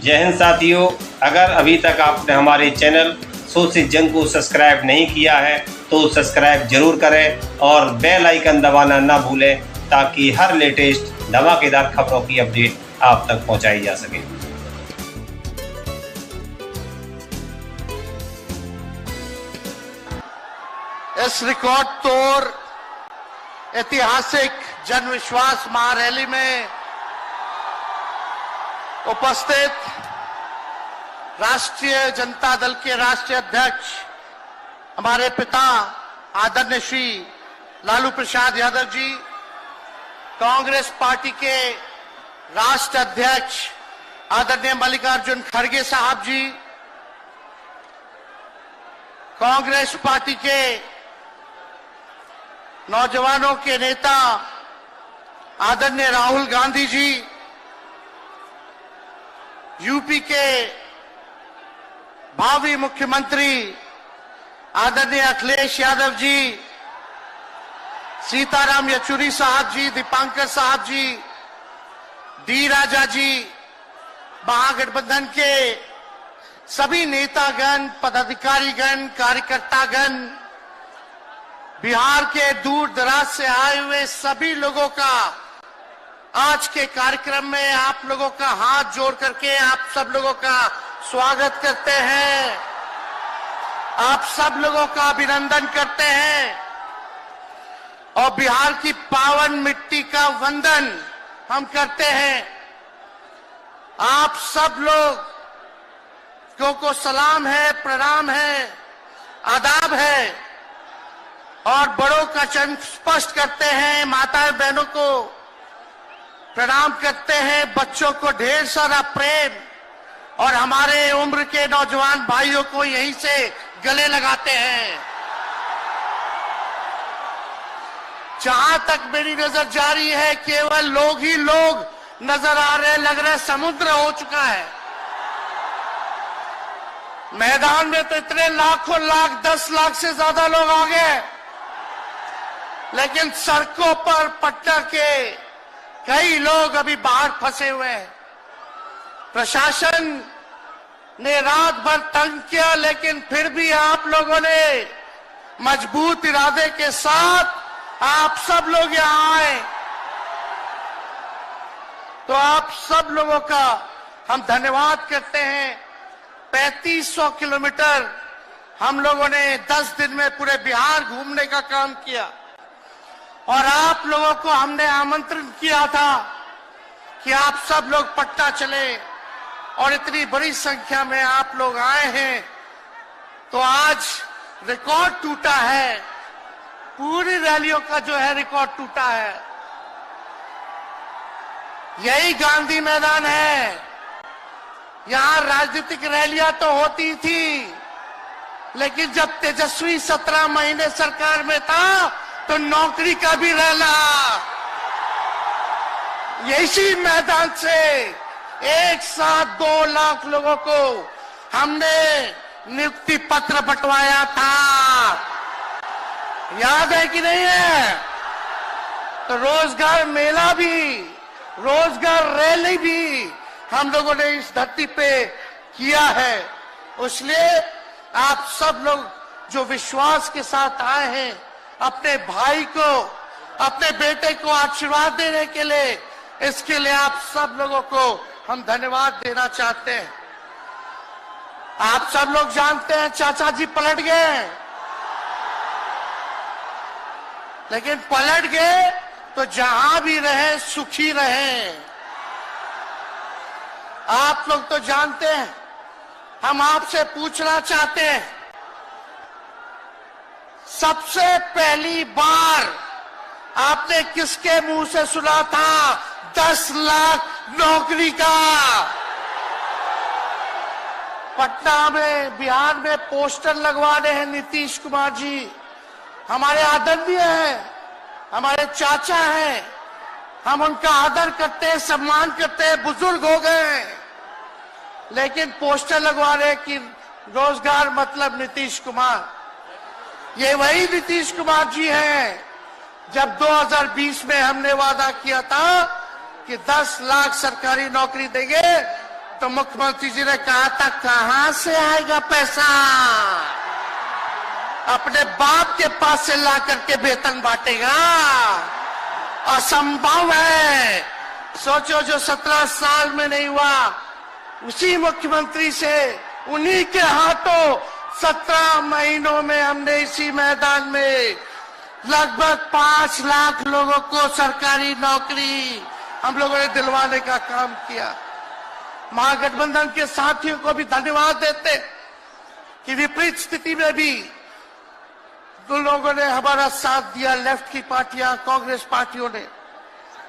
जय हिंद साथियों, अगर अभी तक आपने हमारे चैनल सोच से जंग को सब्सक्राइब नहीं किया है तो सब्सक्राइब जरूर करें और बेल आइकन दबाना ना भूलें ताकि हर लेटेस्ट धमाकेदार खबरों की अपडेट आप तक पहुंचाई जा सके। इस रिकॉर्ड तोड़ ऐतिहासिक जन विश्वास महारैली में उपस्थित राष्ट्रीय जनता दल के राष्ट्रीय अध्यक्ष हमारे पिता आदरणीय श्री लालू प्रसाद यादव जी, कांग्रेस पार्टी के राष्ट्र अध्यक्ष आदरणीय मल्लिकार्जुन खड़गे साहब जी, कांग्रेस पार्टी के नौजवानों के नेता आदरणीय राहुल गांधी जी, यूपी के भावी मुख्यमंत्री आदरणीय अखिलेश यादव जी, सीताराम येचुरी साहब जी, दीपांकर साहब जी, डी राजा जी, महागठबंधन के सभी नेतागण, पदाधिकारीगण, कार्यकर्तागण, बिहार के दूर दराज से आए हुए सभी लोगों का आज के कार्यक्रम में आप लोगों का हाथ जोड़ करके आप सब लोगों का स्वागत करते हैं, आप सब लोगों का अभिनंदन करते हैं और बिहार की पावन मिट्टी का वंदन हम करते हैं। आप सब लोगों को सलाम है, प्रणाम है, आदाब है और बड़ों का चरण स्पष्ट करते हैं, माताएं बहनों को प्रणाम करते हैं, बच्चों को ढेर सारा प्रेम और हमारे उम्र के नौजवान भाइयों को यहीं से गले लगाते हैं। जहां तक मेरी नजर जा रही है केवल लोग ही लोग नजर आ रहे, लग रहा है समुद्र हो चुका है। मैदान में तो इतने लाखों लाख, 10 लाख से ज्यादा लोग आ गए, लेकिन सड़कों पर पटना के कई लोग अभी बाहर फंसे हुए हैं। प्रशासन ने रात भर तंग किया, लेकिन फिर भी आप लोगों ने मजबूत इरादे के साथ आप सब लोग यहां आए, तो आप सब लोगों का हम धन्यवाद करते हैं। 3500 किलोमीटर हम लोगों ने 10 दिन में पूरे बिहार घूमने का काम किया और आप लोगों को हमने आमंत्रण किया था कि आप सब लोग पटना चले और इतनी बड़ी संख्या में आप लोग आए हैं, तो आज रिकॉर्ड टूटा है, पूरी रैलियों का जो है रिकॉर्ड टूटा है। यही गांधी मैदान है, यहां राजनीतिक रैलियां तो होती थी, लेकिन जब तेजस्वी 17 महीने सरकार में था तो नौकरी का भी रैला इसी मैदान से एक साथ 2 लाख लोगों को हमने नियुक्ति पत्र बंटवाया था, याद है कि नहीं है? तो रोजगार मेला भी, रोजगार रैली भी हम लोगों ने इस धरती पे किया है। इसलिए आप सब लोग जो विश्वास के साथ आए हैं, अपने भाई को, अपने बेटे को आशीर्वाद देने के लिए, इसके लिए आप सब लोगों को हम धन्यवाद देना चाहते हैं। आप सब लोग जानते हैं चाचा जी पलट गए, लेकिन पलट गए तो जहां भी रहे सुखी रहे। आप लोग तो जानते हैं, हम आपसे पूछना चाहते हैं, सबसे पहली बार आपने किसके मुंह से सुना था 10 लाख नौकरी का? पटना में, बिहार में पोस्टर लगवाने हैं नीतीश कुमार जी, हमारे आदरणीय हैं, हमारे चाचा हैं, हम उनका आदर करते हैं, सम्मान करते हैं, बुजुर्ग हो गए, लेकिन पोस्टर लगवा रहे कि रोजगार मतलब नीतीश कुमार। ये वही नीतीश कुमार जी हैं जब 2020 में हमने वादा किया था कि 10 लाख सरकारी नौकरी देंगे, तो मुख्यमंत्री जी ने कहा था कहां से आएगा पैसा, अपने बाप के पास से ला करके वेतन बांटेगा, असंभव है। सोचो जो 17 साल में नहीं हुआ, उसी मुख्यमंत्री से उन्हीं के हाथों 17 महीनों में हमने इसी मैदान में लगभग 5 लाख लोगों को सरकारी नौकरी हम लोगों ने दिलवाने का काम किया। महागठबंधन के साथियों को भी धन्यवाद देते कि विपरीत स्थिति में भी उन लोगों ने हमारा साथ दिया, लेफ्ट की पार्टियां, कांग्रेस पार्टियों ने।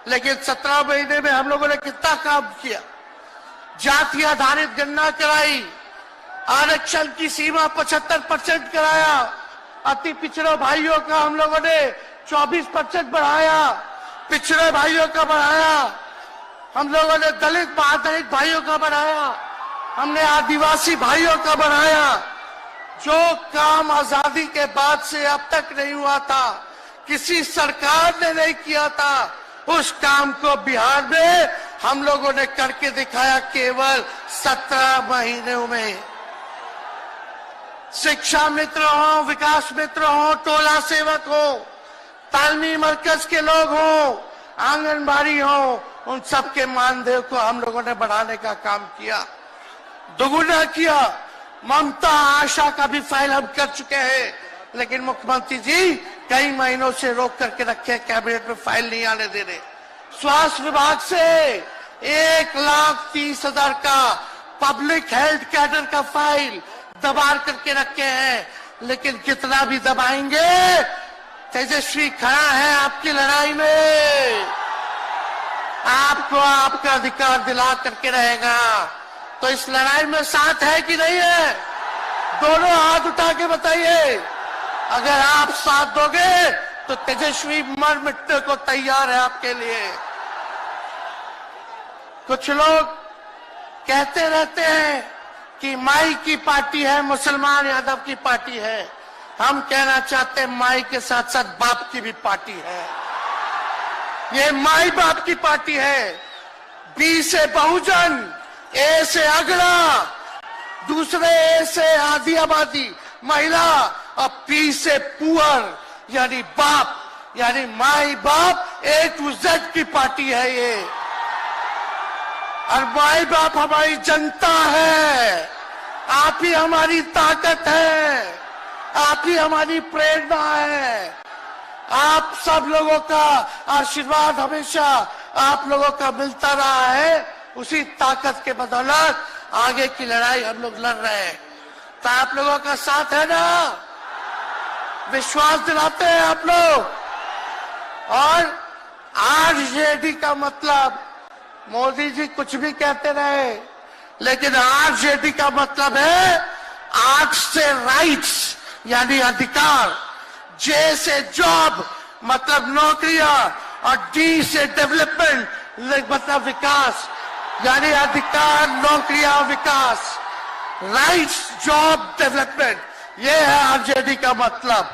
लेकिन 17 महीने में हम लोगों ने कितना काम किया। जाति आधारित गणना कराई, आरक्षण की सीमा 75% कराया, अति पिछड़े भाइयों का हम लोगों ने 24% बढ़ाया, पिछड़े भाइयों का बढ़ाया, हम लोगों ने दलित महादलित भाइयों का बढ़ाया, हमने आदिवासी भाइयों का बढ़ाया। जो काम आजादी के बाद से अब तक नहीं हुआ था, किसी सरकार ने नहीं किया था, उस काम को बिहार में हम लोगों ने करके दिखाया केवल 17 महीनों में। शिक्षा मित्र हो, विकास मित्र हो, टोला सेवक हो, तालमी मरकज के लोग हो, आंगनबाड़ी हो, उन सबके मानदेय को हम लोगों ने बढ़ाने का काम किया, दोगुना किया। ममता आशा का भी फाइल हम कर चुके हैं, लेकिन मुख्यमंत्री जी कई महीनों से रोक करके रखे, कैबिनेट में फाइल नहीं आने दे रहे। स्वास्थ्य विभाग से 1,30,000 का पब्लिक हेल्थ कैडर का फाइल दबा करके रखे हैं, लेकिन कितना भी दबाएंगे, तेजस्वी खड़ा है आपकी लड़ाई में, आपको आपका अधिकार दिला करके रहेगा। तो इस लड़ाई में साथ है कि नहीं है? दोनों हाथ उठा के बताइए। अगर आप साथ दोगे तो तेजस्वी मर मिटने को तैयार है आपके लिए। कुछ लोग कहते रहते हैं कि माई की पार्टी है, मुसलमान यादव की पार्टी है। हम कहना चाहते हैं माई के साथ साथ बाप की भी पार्टी है। ये माई बाप की पार्टी है। बी से बहुजन, ए से अगड़ा, दूसरे ए से आधी आबादी महिला, और पी से पुअर यानी बाप, यानी माई बाप, A to Z की पार्टी है ये। और माई बाप हमारी जनता है, आप ही हमारी ताकत है, आप ही हमारी प्रेरणा है। आप सब लोगों का आशीर्वाद हमेशा आप लोगों का मिलता रहा है। उसी ताकत के बदौलत आगे की लड़ाई हम लोग लड़ रहे हैं। तो आप लोगों का साथ है ना? विश्वास दिलाते हैं आप लोग। और आरजेडी का मतलब, मोदी जी कुछ भी कहते रहे, लेकिन आरजेडी का मतलब है आर से राइट्स यानी अधिकार, जे से जॉब मतलब नौकरियां, और डी से डेवलपमेंट मतलब विकास, यानी अधिकार, नौकरियां, विकास, राइट्स, जॉब, डेवलपमेंट, ये है आरजेडी का मतलब।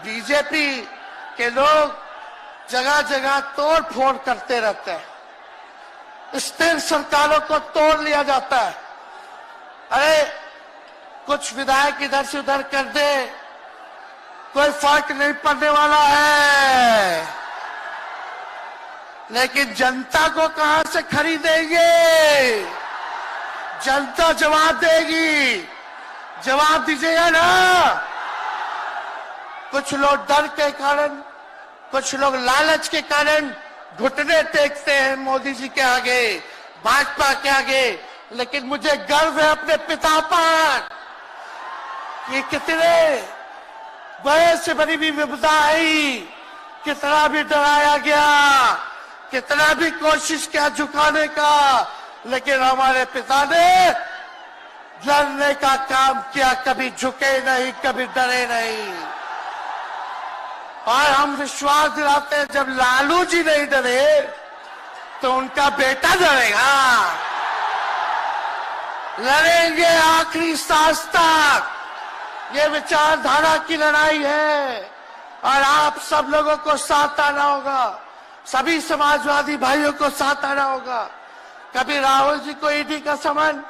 बीजेपी के लोग जगह जगह तोड़ फोड़ करते रहते हैं, स्थिर सरकारों को तोड़ लिया जाता है। अरे कुछ विधायक इधर से उधर कर दे, कोई फर्क नहीं पड़ने वाला है, लेकिन जनता को कहां से खरीदेंगे? जनता जवाब देगी, जवाब दीजिएगा ना। कुछ लोग डर के कारण, कुछ लोग लालच के कारण घुटने टेकते हैं मोदी जी के आगे, भाजपा के आगे, लेकिन मुझे गर्व है अपने पिता पर। ये कितने बड़े से बड़ी भी विपदा आई, कितना भी डराया गया, कितना भी कोशिश किया झुकाने का, लेकिन हमारे पिता ने लड़ने का काम किया, कभी झुके नहीं, कभी डरे नहीं। और हम विश्वास दिलाते हैं जब लालू जी नहीं डरे तो उनका बेटा डरेगा। लड़ेंगे आखिरी सांस तक। ये विचारधारा की लड़ाई है और आप सब लोगों को साथ आना होगा, सभी समाजवादी भाइयों को साथ आना होगा। कभी राहुल जी को ईडी का समन,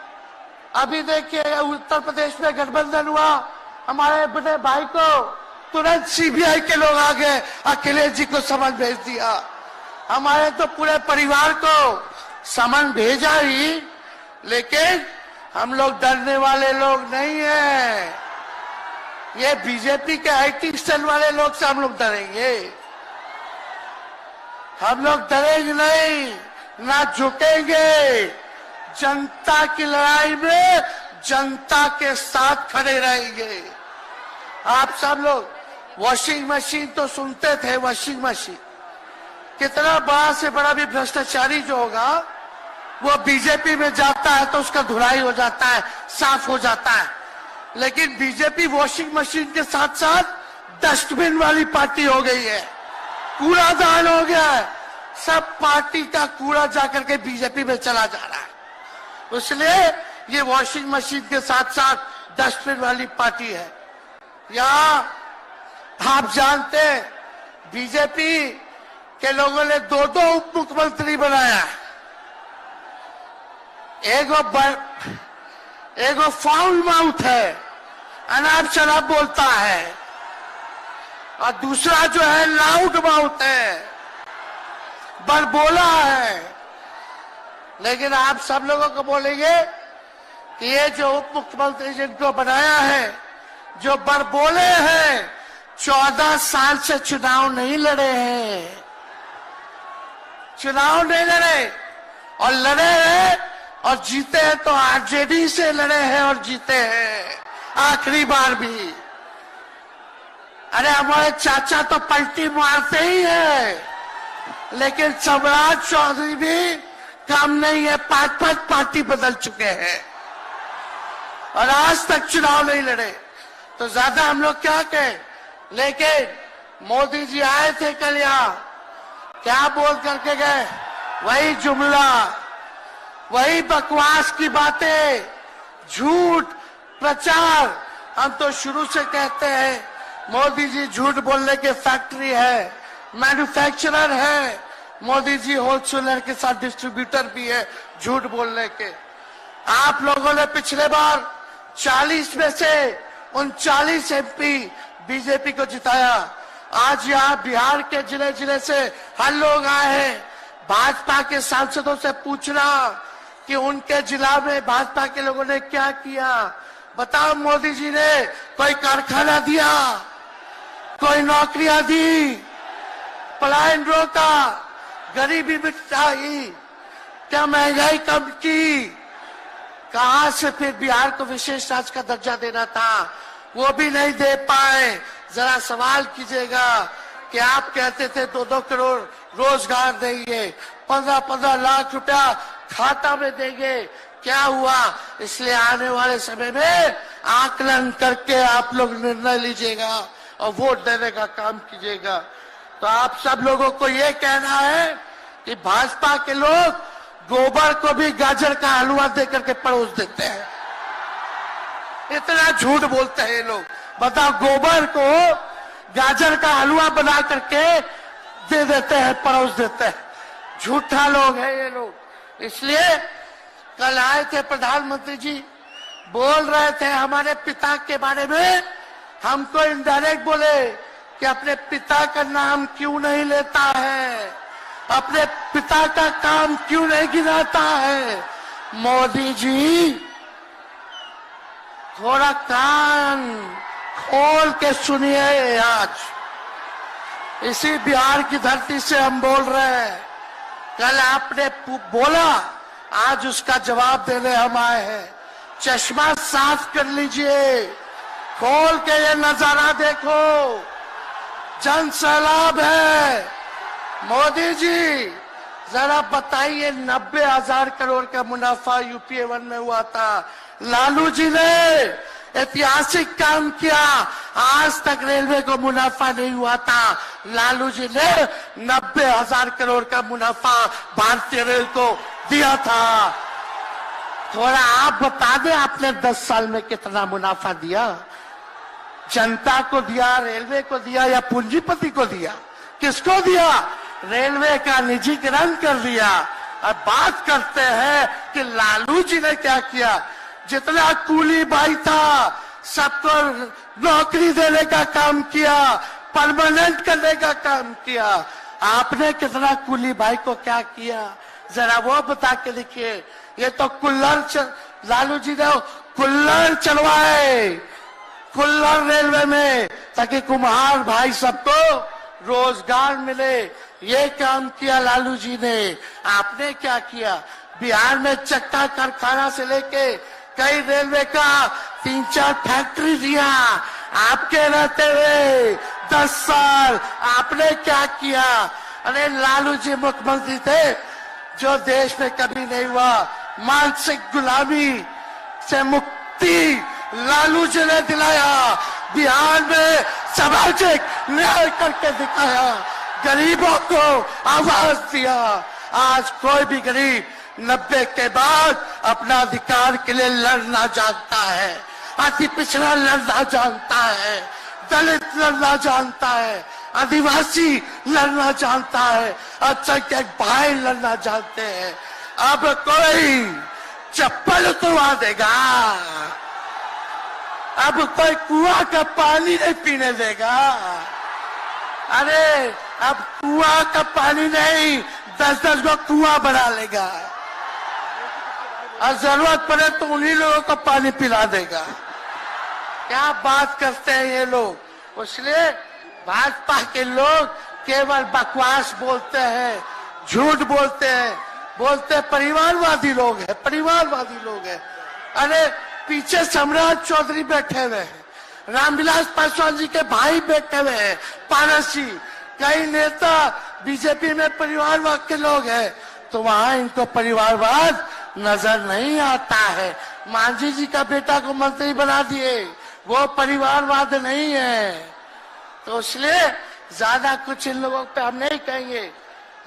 अभी देखिए उत्तर प्रदेश में गठबंधन हुआ, हमारे बड़े भाई को तुरंत सीबीआई के लोग आ गए, अखिलेश जी को समन भेज दिया। हमारे तो पूरे परिवार को समन भेजा ही, लेकिन हम लोग डरने वाले लोग नहीं हैं। ये बीजेपी के आईटी सेल वाले लोग से हम लोग डरेंगे? हम लोग डरेंगे नहीं, ना झुकेंगे। जनता की लड़ाई में जनता के साथ खड़े रहेंगे। आप सब लोग वॉशिंग मशीन तो सुनते थे, वॉशिंग मशीन कितना बड़ा से बड़ा भी भ्रष्टाचारी जो होगा वो बीजेपी में जाता है तो उसका धुलाई हो जाता है, साफ हो जाता है। लेकिन बीजेपी वॉशिंग मशीन के साथ साथ डस्टबिन वाली पार्टी हो गई है, कूड़ादान हो गया है। सब पार्टी का कूड़ा जाकर के बीजेपी में चला जा रहा है, इसलिए ये वॉशिंग मशीन के साथ साथ डस्टबिन वाली पार्टी है। यहाँ आप जानते हैं बीजेपी के लोगों ने दो उप मुख्यमंत्री बनाया। एगो फाउल माउथ है, अनाप शनाप बोलता है, और दूसरा जो है लाउड माउथ है, बड़बोला है। लेकिन आप सब लोगों को बोलेंगे कि ये जो उप मुख्यमंत्री जिनको बनाया है, जो बड़बोले हैं, 14 साल से चुनाव नहीं लड़े हैं, चुनाव नहीं लड़े, और लड़े हैं और जीते हैं तो आरजेडी से लड़े हैं और जीते हैं आखिरी बार भी। अरे हमारे चाचा तो पलटी मारते ही है, लेकिन सम्राट चौधरी भी काम नहीं है, 5 पार्टी बदल चुके हैं और आज तक चुनाव नहीं लड़े। तो ज्यादा हम लोग क्या कहें? लेकिन मोदी जी आए थे कल यहाँ, क्या बोल करके गए? वही जुमला, वही बकवास की बातें, झूठ प्रचार। हम तो शुरू से कहते हैं मोदी जी झूठ बोलने के फैक्ट्री है, मैन्युफैक्चरर है। मोदी जी होलसेलर के साथ डिस्ट्रीब्यूटर भी है झूठ बोलने के। आप लोगों ने पिछले बार 40 में से 39 एमपी बीजेपी को जिताया। आज यहाँ बिहार के जिले जिले से हर लोग आए हैं भाजपा के सांसदों से पूछना कि उनके जिला में भाजपा के लोगों ने क्या किया। बताओ, मोदी जी ने कोई कारखाना दिया, कोई नौकरियां दी, पलायन रोका, गरीबी मिटाई, क्या महंगाई कम की? कहां से फिर बिहार को विशेष राज्य का दर्जा देना था, वो भी नहीं दे पाए। जरा सवाल कीजिएगा कि आप कहते थे 2-2 करोड़ रोजगार देंगे, 15-15 लाख रुपया खाता में देंगे, क्या हुआ? इसलिए आने वाले समय में आकलन करके आप लोग निर्णय लीजिएगा और वोट देने का काम कीजिएगा। तो आप सब लोगों को ये कहना है कि भाजपा के लोग गोबर को भी गाजर का हलवा देकर के परोस देते हैं। इतना झूठ बोलते हैं ये लोग। बताओ, गोबर को गाजर का हलवा बना करके दे देते हैं, परोस देते हैं। झूठा लोग हैं ये लोग। इसलिए कल आए थे प्रधानमंत्री जी, बोल रहे थे हमारे पिता के बारे में, हमको इनडायरेक्ट बोले कि अपने पिता का नाम क्यों नहीं लेता है, अपने पिता का काम क्यों नहीं गिनाता है। मोदी जी थोड़ा कान खोल के सुनिए। आज इसी बिहार की धरती से हम बोल रहे हैं, कल आपने बोला, आज उसका जवाब देने हम आए हैं। चश्मा साफ कर लीजिए, खोल के ये नजारा देखो, जन सैलाब है। मोदी जी जरा बताइए, 90,000 करोड़ का मुनाफा यूपीए 1 में हुआ था, लालू जी ने ऐतिहासिक काम किया। आज तक रेलवे को मुनाफा नहीं हुआ था, लालू जी ने 90,000 करोड़ का मुनाफा भारतीय रेल को दिया था। थोड़ा आप बता दें, आपने 10 साल में कितना मुनाफा दिया? जनता को दिया, रेलवे को दिया, या पूंजीपति को दिया? किसको दिया? रेलवे का निजीकरण कर दिया, और बात करते हैं कि लालू जी ने क्या किया। जितना कूली भाई था सबको नौकरी देने का काम किया, परमानेंट करने का काम किया। आपने कितना कूली भाई को क्या किया, जरा वो बता के देखिए। ये तो लालू जी ने कुल्लर चलवाए, कुल्लर रेलवे में, ताकि कुम्हार भाई सबको रोजगार मिले। ये काम किया लालू जी ने। आपने क्या किया, बिहार में चक्का कारखाना से लेके कई रेलवे का 3-4 फैक्ट्री दिया। आपके रहते हुए 10 साल आपने क्या किया। अरे लालू जी मुख्यमंत्री थे जो देश में कभी नहीं हुआ। मानसिक गुलामी से मुक्ति लालू जी ने दिलाया। बिहार में सामाजिक न्याय करके दिखाया, गरीबों को आवाज दिया। आज कोई भी गरीब 90 के बाद अपना अधिकार के लिए लड़ना जानता है, अति पिछड़ा लड़ना जानता है, दलित लड़ना जानता है, आदिवासी लड़ना जानता है, अल्पसंख्यक भाई लड़ना जानते हैं। अब कोई चप्पल उतरवा देगा, अब कोई कुआं का पानी नहीं पीने देगा। अरे अब कुआं का पानी नहीं, 10-10 को कुआं बना लेगा और जरूरत पड़े तो उन्हीं लोगों को पानी पिला देगा। क्या बात करते हैं ये लोग। इसलिए भाजपा के लोग केवल बकवास बोलते हैं, झूठ बोलते हैं, बोलते परिवारवादी लोग हैं, परिवारवादी लोग हैं। अरे पीछे सम्राट चौधरी बैठे हुए हैं, रामविलास पासवान जी के भाई बैठे हुए हैं, पारस जी, कई नेता बीजेपी में परिवारवाद के लोग हैं, तो वहां इनको परिवारवाद नजर नहीं आता है। मांझी जी का बेटा को मंत्री बना दिए, वो परिवारवाद नहीं है। तो इसलिए ज्यादा कुछ इन लोगों पे हम नहीं कहेंगे।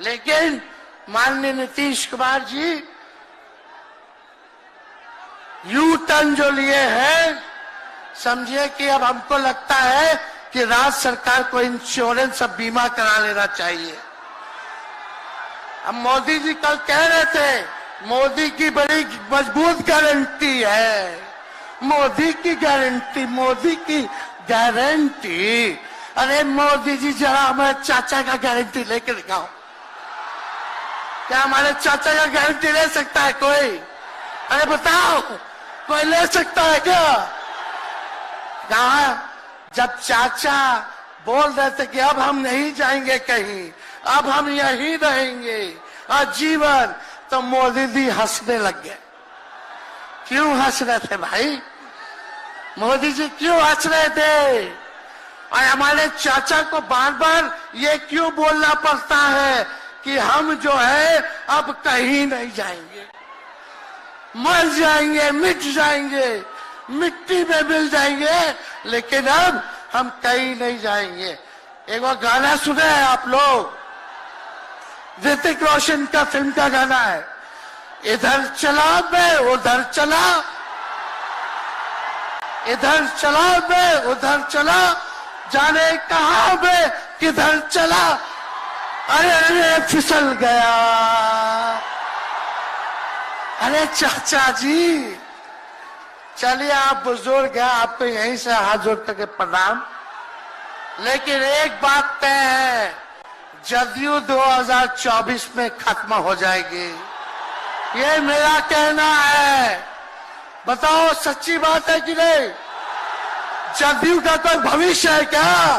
लेकिन माननीय नीतीश कुमार जी यू टर्न जो लिए हैं, समझिए कि अब हमको लगता है कि राज्य सरकार को इंश्योरेंस और बीमा करा लेना चाहिए। अब मोदी जी कल कह रहे थे मोदी की बड़ी मजबूत गारंटी है, मोदी की गारंटी, मोदी की गारंटी। अरे मोदी जी जरा हमारे चाचा का गारंटी लेके दिखाओ। क्या हमारे चाचा का गारंटी ले सकता है कोई? अरे बताओ, कोई ले सकता है क्या? कहा जब चाचा बोल रहे थे कि अब हम नहीं जाएंगे कहीं, अब हम यहीं रहेंगे आजीवन, तो मोदी जी हंसने लग गए। क्यों हंस रहे थे भाई? मोदी जी क्यों हंस रहे थे? और हमारे चाचा को बार बार ये क्यों बोलना पड़ता है कि हम जो है अब कहीं नहीं जाएंगे, मर जाएंगे, मिट जाएंगे, मिट्टी में मिल जाएंगे, लेकिन अब हम कहीं नहीं जाएंगे। एक बार गाना सुने हैं आप लोग, ऋतिक रोशन का फिल्म का गाना है, इधर चला मैं उधर चला, इधर चला मैं उधर चला, जाने कहां मैं किधर चला, अरे अरे फिसल गया। अरे चाचा जी, चलिए आप बुजुर्ग हैं, आपको यहीं से हाथ जोड़ करके प्रणाम। लेकिन एक बात तय है, जदयू 2024 में खत्म हो जाएगी, ये मेरा कहना है। बताओ सच्ची बात है कि नहीं? जदयू का कोई भविष्य है क्या?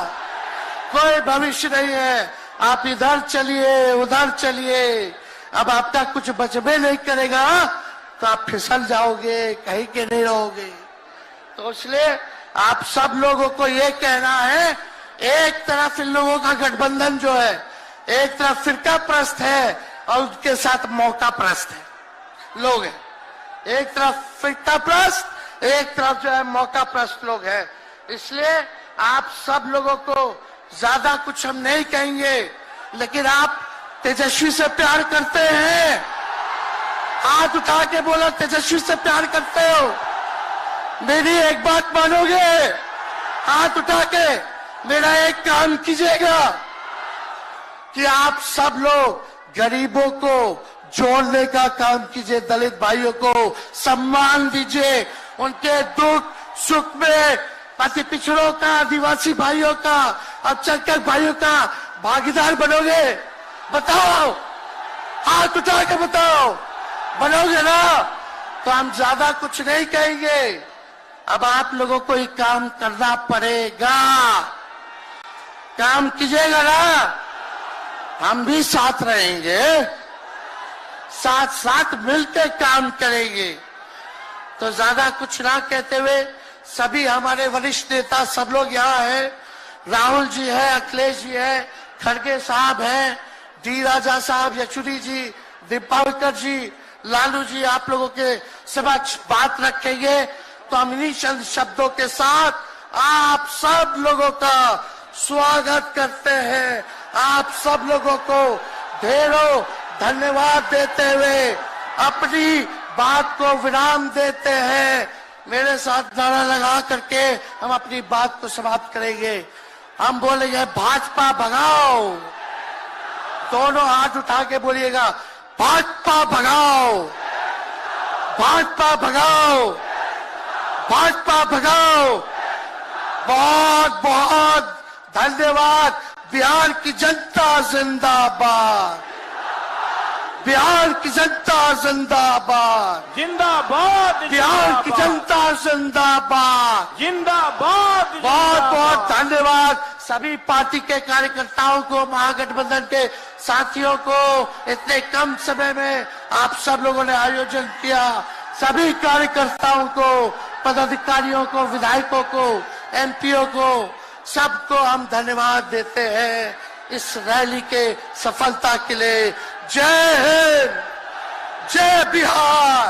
कोई भविष्य नहीं है। आप इधर चलिए उधर चलिए, अब आपका कुछ बचबे नहीं करेगा तो आप फिसल जाओगे, कहीं के नहीं रहोगे। तो इसलिए आप सब लोगों को ये कहना है, एक तरफ इन लोगों का गठबंधन जो है, एक तरफ फिरका प्रस्त है और उनके साथ मौका प्रस्त है लोग हैं। एक तरफ फिरका प्रस्त, एक तरफ जो है मौका प्रस्त लोग हैं। इसलिए आप सब लोगों को ज्यादा कुछ हम नहीं कहेंगे, लेकिन आप तेजस्वी से प्यार करते हैं? हाथ उठा के बोलो, तेजस्वी से प्यार करते हो? मेरी एक बात मानोगे? हाथ उठा के मेरा एक काम कीजिएगा कि आप सब लोग गरीबों को जोड़ने का काम कीजिए, दलित भाइयों को सम्मान दीजिए, उनके दुख सुख में अति पिछड़ों का, आदिवासी भाइयों का, अल्पसंख्यक भाइयों का भागीदार बनोगे? बताओ, हाथ उठा के बताओ, बनोगे ना? तो हम ज्यादा कुछ नहीं कहेंगे, अब आप लोगों को ही काम करना पड़ेगा। काम कीजिएगा ना, हम भी साथ रहेंगे, साथ साथ मिलकर काम करेंगे। तो ज्यादा कुछ ना कहते हुए सभी हमारे वरिष्ठ नेता सब लोग यहाँ हैं, राहुल जी है, अखिलेश जी है, खड़गे साहब हैं, डी राजा साहब, यशुरी जी, दीपावकर जी, लालू जी आप लोगों के समक्ष बात रखेंगे। तो हम इन्हीं चंद शब्दों के साथ आप सब लोगों का स्वागत करते हैं, आप सब लोगों को ढेरों धन्यवाद देते हुए अपनी बात को विराम देते हैं। मेरे साथ नारा लगा करके हम अपनी बात को समाप्त करेंगे। हम बोलेंगे भाजपा भगाओ, दोनों हाथ उठा के बोलिएगा भाजपा भगाओ, भाजपा भगाओ, भाजपा भगाओ। बहुत बहुत धन्यवाद। बिहार की जनता जिंदाबाद, बिहार की जनता जिंदाबाद, जिंदाबाद, बिहार की जनता जिंदाबाद, जिंदाबाद। बहुत बहुत धन्यवाद सभी पार्टी के कार्यकर्ताओं को, महागठबंधन के साथियों को। इतने कम समय में आप सब लोगों ने आयोजन किया, सभी कार्यकर्ताओं को, पदाधिकारियों को, विधायकों को, एमपीओ को, सबको हम धन्यवाद देते हैं इस रैली के सफलता के लिए। जय हिंद, जय बिहार।